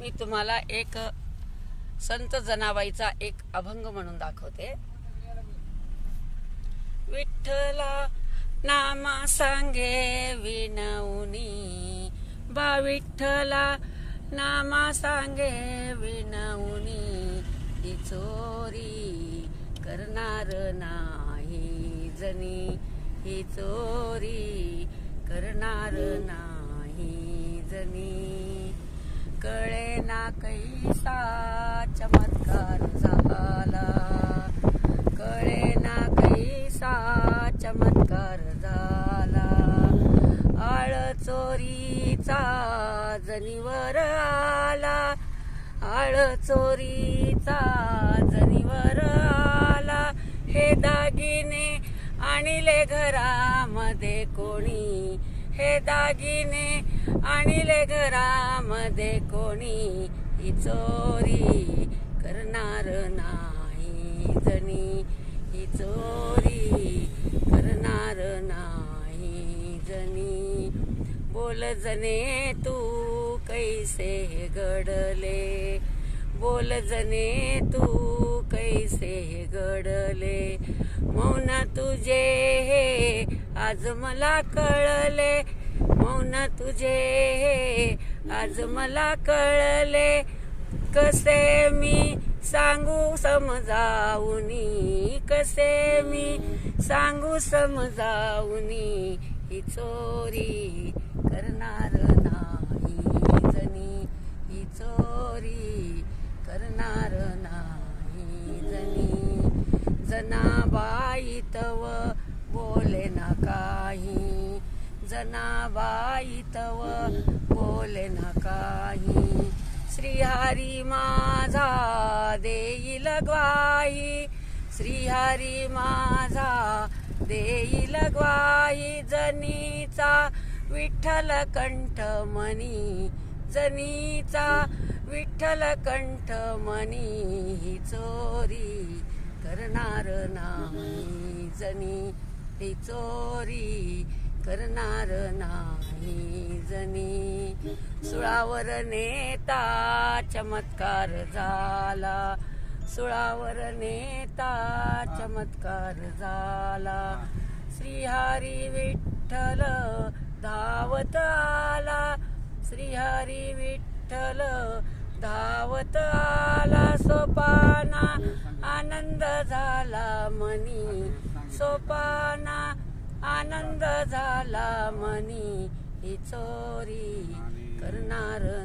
मी तुम्हाला एक संत जनाबाईचा एक अभंग म्हणून दाखवते। विठ्ठला नामा सांगे विनवनी, बा विठ्ठला नामा सांगे विनवनी, ही चोरी करणार नाही जनी, ही चोरी करणार नाही जनी। कळे ना कैसा चमत्कार झाला, कळे ना कैसा चमत्कार झाला। आळ चोरीचा जनीवर आला, आळ चोरीचा जनीवर आला। हे दागिने आणले घरामध्ये कोणी, हे दागिने आणले घरामध्ये कोणी, ही चोरी करणार नाही जनी, ही चोरी करणार नाही जनी। बोल जने तू कैसे घडले, बोल जने तू कैसे घडले। मौन तुझे हे आज मला कळले, मौन तुझे हे आज मला कळले। कसे मी सांगू समजावूनी, कसे मी सांगू समजावूनी, ही चोरी करणार नाही जनी, ही चोरी करणार नाही जनी। जनाबाई तव बोले ना काही, जनाबाई तव बोले ना काही। श्रीहरी माझा देईल ग्वाही, श्रीहरी माझा देईल ग्वाही। जनीचा विठ्ठल कंठ मनी, जनीचा विठ्ठल कंठ मनी, ही चोरी करणार नाही जनी, ही चोरी करणार नाही जनी। सुळावर नेता चमत्कार झाला, सुळावर नेता चमत्कार झाला। श्रीहरी विठ्ठल धावत आला, श्रीहरी विठ्ठल धावत आला। सोपाना आनंद झाला मनी, सोपाना आनंद झाला मनी, ही चोरी करणार